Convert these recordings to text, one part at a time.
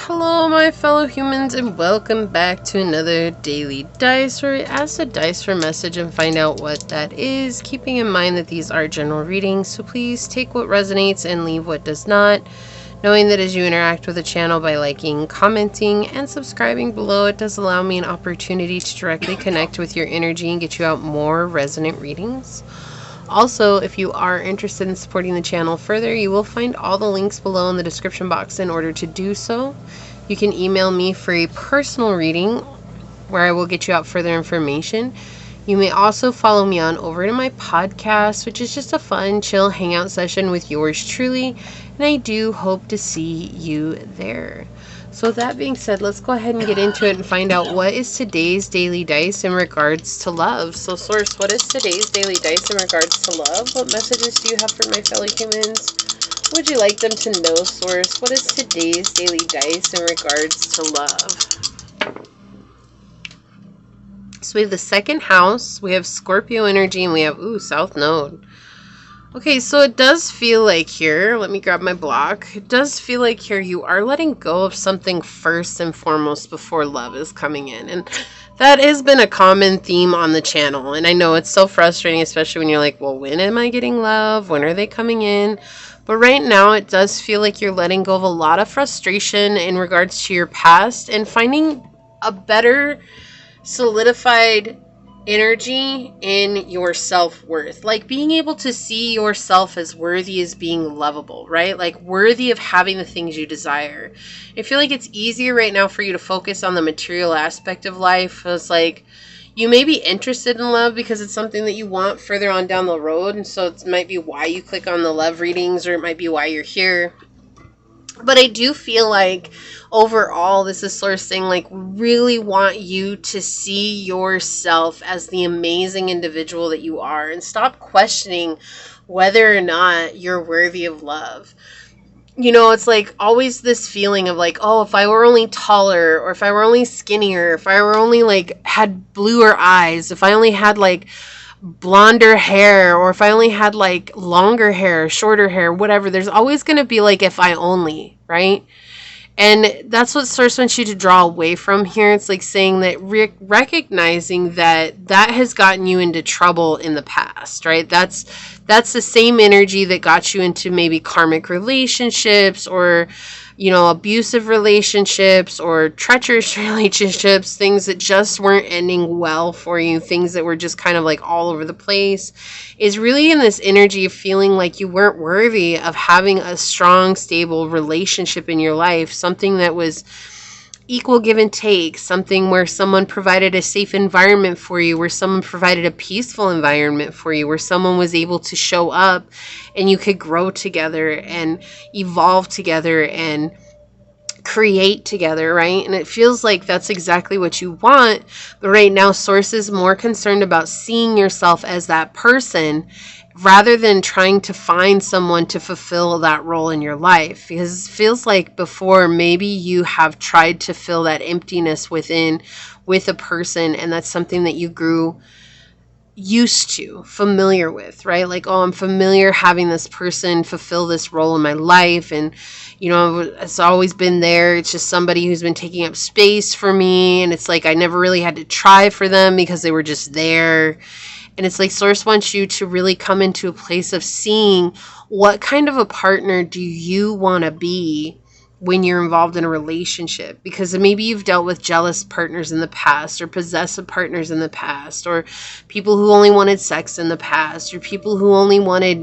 Hello, my fellow humans, and welcome back to another daily dice, where we ask the dice for a message and find out what that is, keeping in mind that these are general readings, so please take what resonates and leave what does not, knowing that as you interact with the channel by liking, commenting, and subscribing below, it does allow me an opportunity to directly connect with your energy and get you out more resonant readings. Also, if you are interested in supporting the channel further, you will find all the links below in the description box in order to do so. You can email me for a personal reading where I will get you out further information. You may also follow me on over to my podcast, which is just a fun, chill hangout session with yours truly, and I do hope to see you there. So with that being said, let's go ahead and get into it and find out what is today's daily dice in regards to love. So Source, what is today's daily dice in regards to love? What messages do you have for my fellow humans? Would you like them to know, Source? What is today's daily dice in regards to love? So we have the second house, we have Scorpio energy, and we have, South Node. Okay, so it does feel like here, let me grab my block. It does feel like here you are letting go of something first and foremost before love is coming in. And that has been a common theme on the channel. And I know it's so frustrating, especially when you're like, well, when am I getting love? When are they coming in? But right now it does feel like you're letting go of a lot of frustration in regards to your past and finding a better solidified energy in your self-worth, like being able to see yourself as worthy as being lovable, right? Like worthy of having the things you desire. I feel like it's easier right now for you to focus on the material aspect of life. It's like you may be interested in love because it's something that you want further on down the road, and so it might be why you click on the love readings, or it might be why you're here. But I do feel like overall, this is Source saying, like, really want you to see yourself as the amazing individual that you are and stop questioning whether or not you're worthy of love. You know, it's like always this feeling of like, oh, if I were only taller, or if I were only skinnier, if I were only like had bluer eyes, if I only had like blonder hair, or if I only had like longer hair, shorter hair, whatever, there's always going to be like if I only, right? And that's what Source wants you to draw away from here. It's like saying that recognizing that has gotten you into trouble in the past, right? That's the same energy that got you into maybe karmic relationships, or abusive relationships, or treacherous relationships, things that just weren't ending well for you, things that were just kind of like all over the place, is really in this energy of feeling like you weren't worthy of having a strong, stable relationship in your life, something that was equal give and take, something where someone provided a safe environment for you, where someone provided a peaceful environment for you, where someone was able to show up and you could grow together and evolve together and create together, right? And it feels like that's exactly what you want. But right now, Source is more concerned about seeing yourself as that person rather than trying to find someone to fulfill that role in your life. Because it feels like before, maybe you have tried to fill that emptiness within with a person, and that's something that you grew used to, familiar with, right? Like, oh, I'm familiar having this person fulfill this role in my life, and it's always been there. It's just somebody who's been taking up space for me, and it's like I never really had to try for them because they were just there. And it's like Source wants you to really come into a place of seeing what kind of a partner do you want to be when you're involved in a relationship. Because maybe you've dealt with jealous partners in the past, or possessive partners in the past, or people who only wanted sex in the past, or people who only wanted,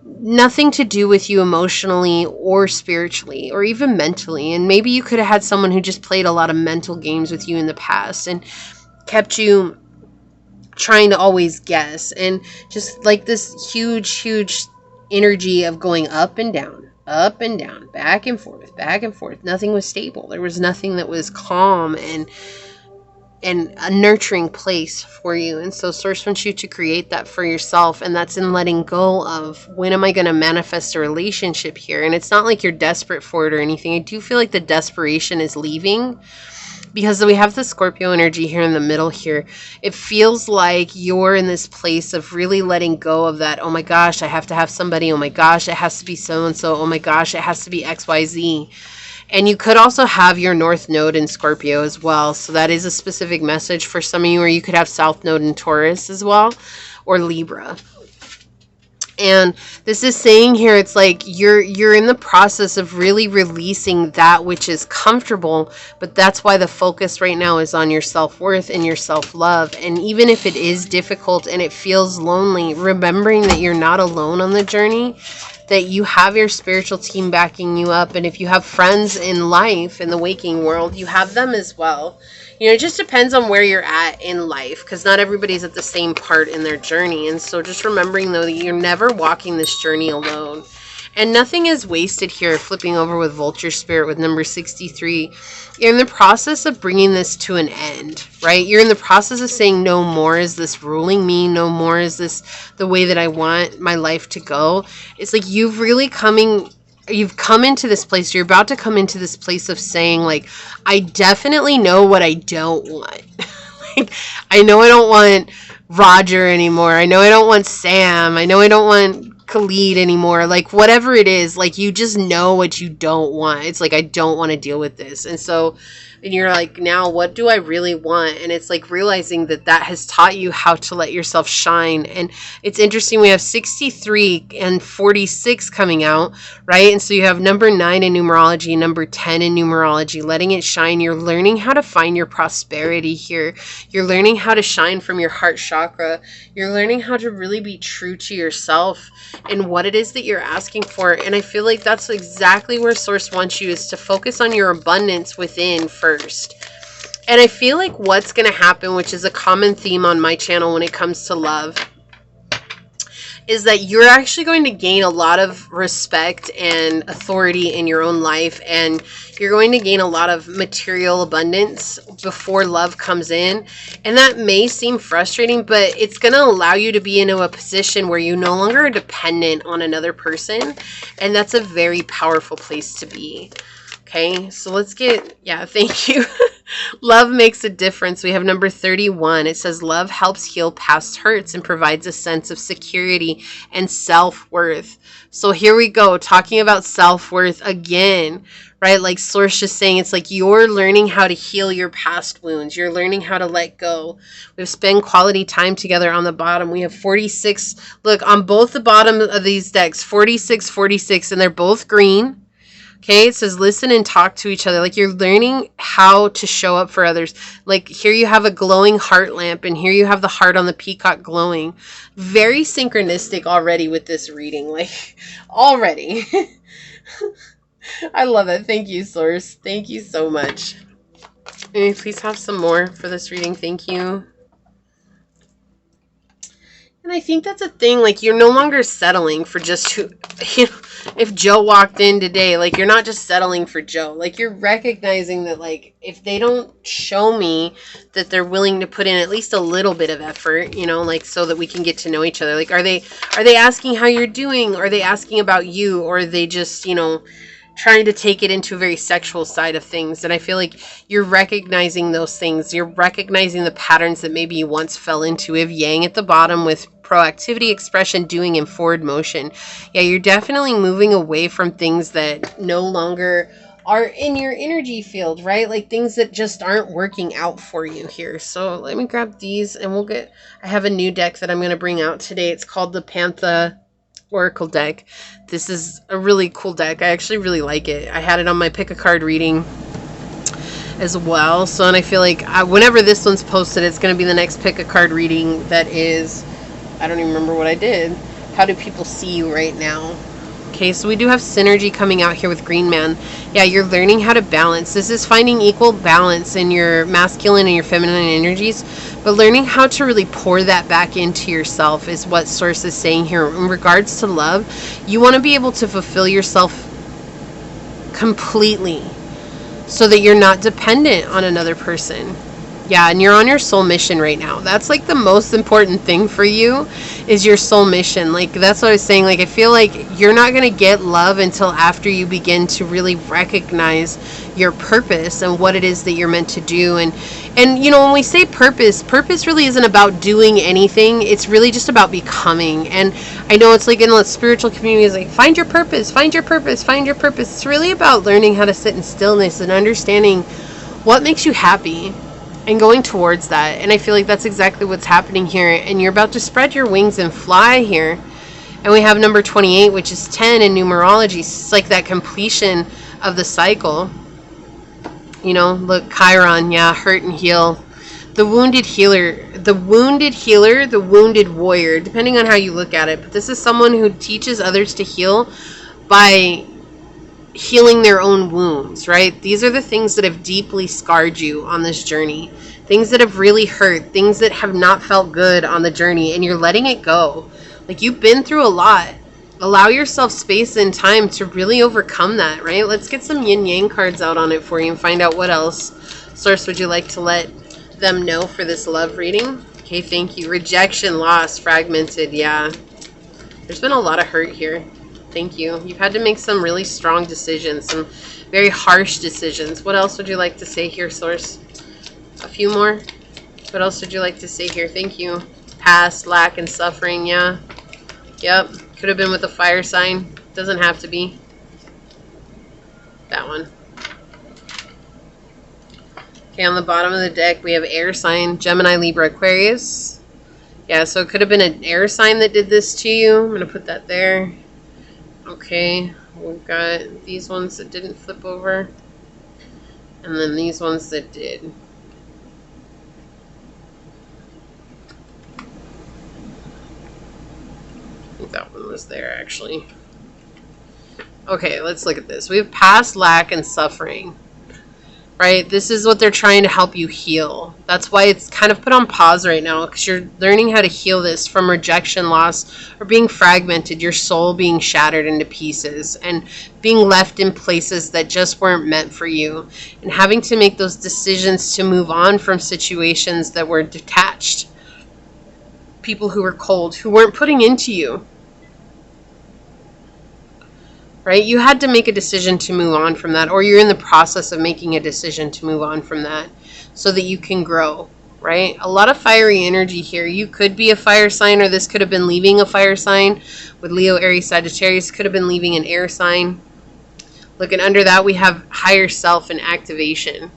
nothing to do with you emotionally or spiritually or even mentally. And maybe you could have had someone who just played a lot of mental games with you in the past and kept you trying to always guess, and just like this huge energy of going up and down, back and forth. Nothing was stable. There was nothing that was calm and a nurturing place for you. And so Source wants you to create that for yourself, and that's in letting go of, when am I going to manifest a relationship here? And it's not like you're desperate for it or anything. I do feel like the desperation is leaving, because we have the Scorpio energy here in the middle here. It feels like you're in this place of really letting go of that, oh my gosh, I have to have somebody, oh my gosh, it has to be so-and-so, oh my gosh, it has to be XYZ. And you could also have your North Node in Scorpio as well. So that is a specific message for some of you, or you could have South Node in Taurus as well, or Libra. And this is saying here, it's like you're in the process of really releasing that which is comfortable, but that's why the focus right now is on your self-worth and your self-love. And even if it is difficult and it feels lonely, remembering that you're not alone on the journey, that you have your spiritual team backing you up. And if you have friends in life, in the waking world, you have them as well. You know, it just depends on where you're at in life, because not everybody's at the same part in their journey. And so just remembering, though, that you're never walking this journey alone. And nothing is wasted here. Flipping over with Vulture Spirit with number 63. You're in the process of bringing this to an end, right? You're in the process of saying, no more is this ruling me. No more is this the way that I want my life to go. It's like you've come into this place. You're about to come into this place of saying, like, I definitely know what I don't want. Like, I know I don't want Roger anymore. I know I don't want Sam. I know I don't want Khalid anymore. Like, whatever it is, like, you just know what you don't want. It's like, I don't want to deal with this. And so, and you're like, now what do I really want? And it's like realizing that that has taught you how to let yourself shine. And it's interesting, we have 63 and 46 coming out, right? And so you have number 9 in numerology, number 10 in numerology, letting it shine. You're learning how to find your prosperity here. You're learning how to shine from your heart chakra. You're learning how to really be true to yourself and what it is that you're asking for. And I feel like that's exactly where Source wants you, is to focus on your abundance within first. And I feel like what's going to happen, which is a common theme on my channel when it comes to love, is that you're actually going to gain a lot of respect and authority in your own life, and you're going to gain a lot of material abundance before love comes in. And that may seem frustrating, but it's going to allow you to be into a position where you no longer are dependent on another person, and that's a very powerful place to be. Okay, so let's get, yeah, thank you. Love makes a difference. We have number 31. It says, love helps heal past hurts and provides a sense of security and self-worth. So here we go, talking about self-worth again, right? Like Source just saying, it's like you're learning how to heal your past wounds. You're learning how to let go. We've spent quality time together on the bottom. We have 46. Look, on both the bottom of these decks, 46, 46, and they're both green. Okay, it says listen and talk to each other. Like you're learning how to show up for others. Like here you have a glowing heart lamp, and here you have the heart on the peacock glowing. Very synchronistic already with this reading. Like already. I love it. Thank you, Source. Thank you so much. May we please have some more for this reading? Thank you. And I think that's a thing, like you're no longer settling for just who, you know, if Joe walked in today, like you're not just settling for Joe. Like you're recognizing that, like, if they don't show me that they're willing to put in at least a little bit of effort, you know, like so that we can get to know each other. Like, are they asking how you're doing? Are they asking about you? Or are they just, you know, trying to take it into a very sexual side of things? And I feel like you're recognizing those things. You're recognizing the patterns that maybe you once fell into. We have Yang at the bottom with proactivity, expression, doing, and forward motion. Yeah, you're definitely moving away from things that no longer are in your energy field, right? Like things that just aren't working out for you here. So let me grab these and I have a new deck that I'm going to bring out today. It's called the Pantha Oracle deck. This is a really cool deck. I actually really like it. I had it on my pick a card reading as well. So, and I feel like whenever this one's posted, it's going to be the next pick a card reading that is, I don't even remember what I did. How do people see you right now? Okay, so we do have synergy coming out here with Green Man. Yeah, you're learning how to balance. This is finding equal balance in your masculine and your feminine energies, but learning how to really pour that back into yourself is what Source is saying here. In regards to love, you want to be able to fulfill yourself completely so that you're not dependent on another person. Yeah, and you're on your soul mission right now. That's like the most important thing for you is your soul mission. Like that's what I was saying. Like I feel like you're not going to get love until after you begin to really recognize your purpose and what it is that you're meant to do. And you know, when we say purpose, purpose really isn't about doing anything. It's really just about becoming. And I know it's like in the spiritual community, it's like find your purpose, find your purpose, find your purpose. It's really about learning how to sit in stillness and understanding what makes you happy and going towards that. And I feel like that's exactly what's happening here. And you're about to spread your wings and fly here. And we have number 28, which is 10 in numerology. It's like that completion of the cycle. You know, look, Chiron, yeah, hurt and heal. The wounded healer, the wounded healer, the wounded warrior, depending on how you look at it. But this is someone who teaches others to heal by healing their own wounds, right? These are the things that have deeply scarred you on this journey. Things that have really hurt, things that have not felt good on the journey, and you're letting it go. Like you've been through a lot. Allow yourself space and time to really overcome that, right? Let's get some yin yang cards out on it for you and find out what else, Source, would you like to let them know for this love reading? Okay, thank you. Rejection, loss, fragmented, yeah. There's been a lot of hurt here. Thank you. You've had to make some really strong decisions, some very harsh decisions. What else would you like to say here, Source? A few more? What else would you like to say here? Thank you. Past, lack, and suffering, yeah. Yep. Could have been with a fire sign. Doesn't have to be. That one. Okay, on the bottom of the deck, we have air sign, Gemini, Libra, Aquarius. Yeah, so it could have been an air sign that did this to you. I'm going to put that there. Okay, we've got these ones that didn't flip over. And then these ones that did. I think that one was there, actually. Okay, let's look at this. We have past, lack, and suffering. Right? This is what they're trying to help you heal. That's why it's kind of put on pause right now, because you're learning how to heal this from rejection, loss, or being fragmented, your soul being shattered into pieces, and being left in places that just weren't meant for you, and having to make those decisions to move on from situations that were detached. People who were cold, who weren't putting into you. Right? You had to make a decision to move on from that, or you're in the process of making a decision to move on from that so that you can grow, right? A lot of fiery energy here. You could be a fire sign, or this could have been leaving a fire sign with Leo, Aries, Sagittarius. Could have been leaving an air sign. Looking under that, we have higher self and activation.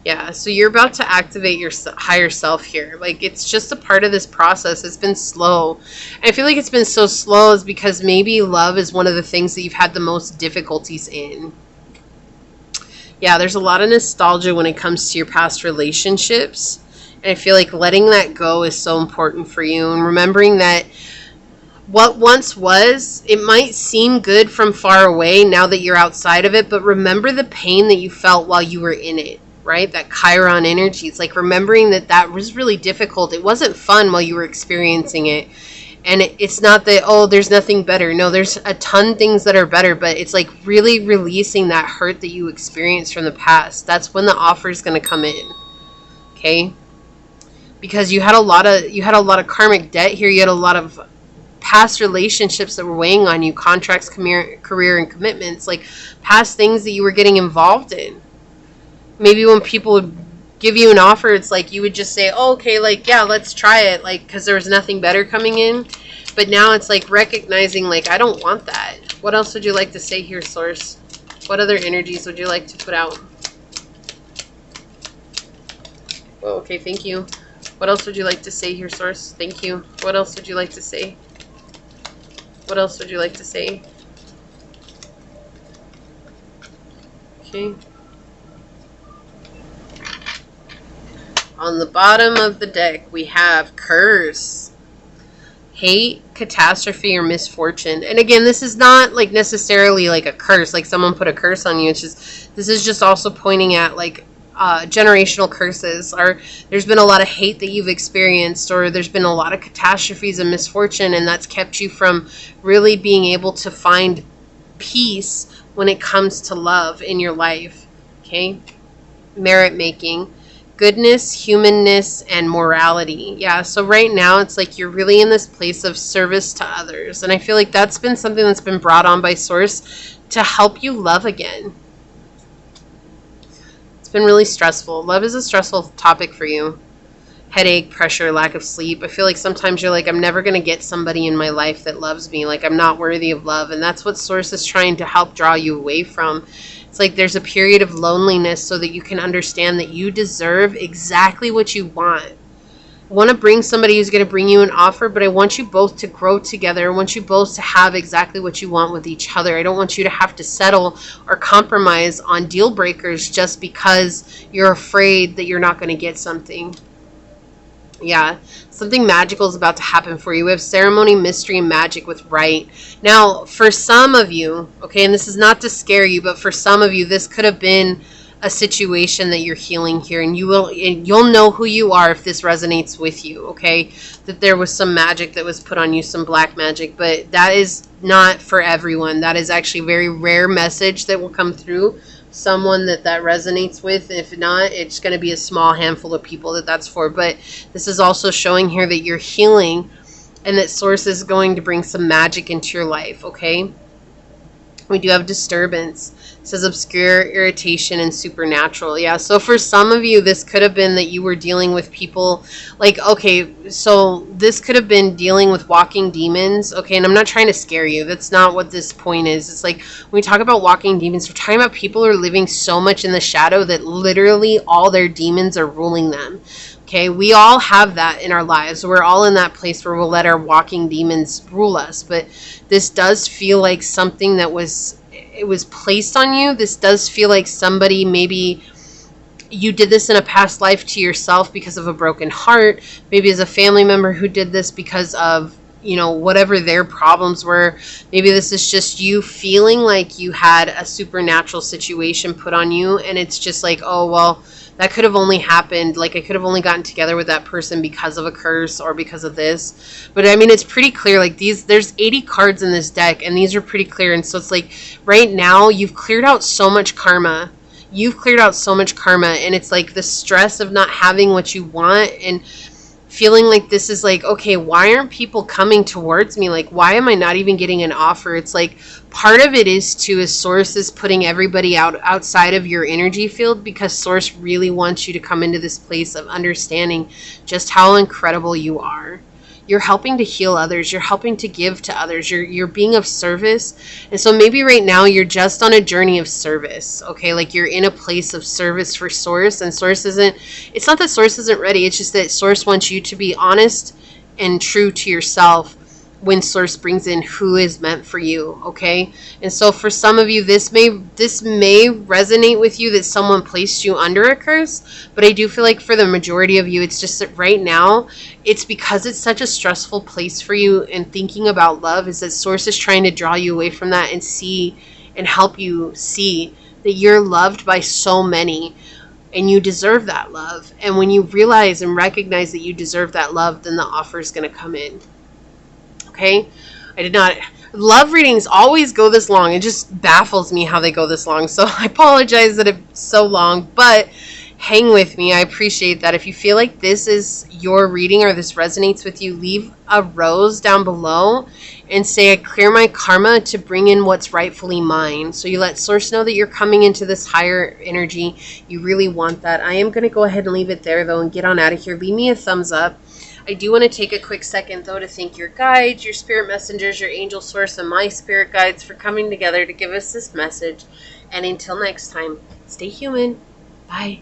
Yeah, so you're about to activate your higher self here. Like, it's just a part of this process. It's been slow. I feel like it's been so slow is because maybe love is one of the things that you've had the most difficulties in. Yeah, there's a lot of nostalgia when it comes to your past relationships. And I feel like letting that go is so important for you. And remembering that what once was, it might seem good from far away now that you're outside of it. But remember the pain that you felt while you were in it. Right? That Chiron energy. It's like remembering that that was really difficult. It wasn't fun while you were experiencing it. And it's not that, oh, there's nothing better. No, there's a ton of things that are better, but it's like really releasing that hurt that you experienced from the past. That's when the offer is going to come in. Okay? Because you had a lot of karmic debt here. You had a lot of past relationships that were weighing on you, contracts, career, and commitments, like past things that you were getting involved in. Maybe when people would give you an offer, it's like you would just say, oh, okay, like, yeah, let's try it, like, because there was nothing better coming in. But now it's like recognizing, like, I don't want that. What else would you like to say here, Source? What other energies would you like to put out? Oh, okay, thank you. What else would you like to say here, Source? Thank you. What else would you like to say? What else would you like to say? Okay. On the bottom of the deck, we have curse, hate, catastrophe, or misfortune. And again, this is not like necessarily like a curse, like someone put a curse on you. It's just, this is just also pointing at like generational curses. Or there's been a lot of hate that you've experienced, or there's been a lot of catastrophes and misfortune, and that's kept you from really being able to find peace when it comes to love in your life. Okay? Merit making. goodness, humanness, and morality. Yeah, so right now it's like you're really in this place of service to others. And I feel like that's been something that's been brought on by Source to help you love again. It's been really stressful. Love is a stressful topic for you. Headache, pressure, lack of sleep. I feel like sometimes you're like, I'm never going to get somebody in my life that loves me. Like, I'm not worthy of love. And that's what Source is trying to help draw you away from. It's like there's a period of loneliness so that you can understand that you deserve exactly what you want. I want to bring somebody who's going to bring you an offer, but I want you both to grow together. I want you both to have exactly what you want with each other. I don't want you to have to settle or compromise on deal breakers just because you're afraid that you're not going to get something. Yeah, something magical is about to happen for you. We have ceremony, mystery, and magic with right. Now, for some of you, okay, and this is not to scare you, but for some of you, this could have been a situation that you're healing here, and you'll know who you are if this resonates with you, okay? That there was some magic that was put on you, some black magic, but that is not for everyone. That is actually a very rare message that will come through someone that resonates with. If not, it's going to be a small handful of people that that's for. But this is also showing here that you're healing and that Source is going to bring some magic into your life, okay? We do have disturbance. It says obscure, irritation, and supernatural. Yeah, so for some of you, this could have been that you were dealing with people like, okay, so this could have been dealing with walking demons, okay? And I'm not trying to scare you. That's not what this point is. It's like when we talk about walking demons, we're talking about people who are living so much in the shadow that literally all their demons are ruling them. Okay, we all have that in our lives. We're all in that place where we'll let our walking demons rule us. But this does feel like something that was placed on you. This does feel like somebody, maybe you did this in a past life to yourself because of a broken heart. Maybe as a family member who did this because of, you know, whatever their problems were. Maybe this is just you feeling like you had a supernatural situation put on you. And it's just like, oh, well, that could have only happened, like I could have only gotten together with that person because of a curse or because of this. But I mean, it's pretty clear, like there's 80 cards in this deck and these are pretty clear. And so it's like right now you've cleared out so much karma. You've cleared out so much karma, and it's like the stress of not having what you want and feeling like this is like, okay, why aren't people coming towards me? Like, why am I not even getting an offer? It's like part of it is Source is putting everybody outside of your energy field because Source really wants you to come into this place of understanding just how incredible you are. You're helping to heal others. You're helping to give to others. You're being of service. And so maybe right now you're just on a journey of service, okay? Like you're in a place of service for Source, and Source it's not that Source isn't ready. It's just that Source wants you to be honest and true to yourself when Source brings in who is meant for you, okay? And so for some of you, this may resonate with you that someone placed you under a curse, but I do feel like for the majority of you, it's just that right now, it's because it's such a stressful place for you and thinking about love is that Source is trying to draw you away from that and see and help you see that you're loved by so many and you deserve that love. And when you realize and recognize that you deserve that love, then the offer is going to come in. Okay, love readings always go this long. It just baffles me how they go this long. So I apologize that it's so long, but hang with me. I appreciate that. If you feel like this is your reading or this resonates with you, leave a rose down below and say, I clear my karma to bring in what's rightfully mine. So you let Source know that you're coming into this higher energy. You really want that. I am going to go ahead and leave it there though and get on out of here. Leave me a thumbs up. I do want to take a quick second, though, to thank your guides, your spirit messengers, your angel Source, and my spirit guides for coming together to give us this message. And until next time, stay human. Bye.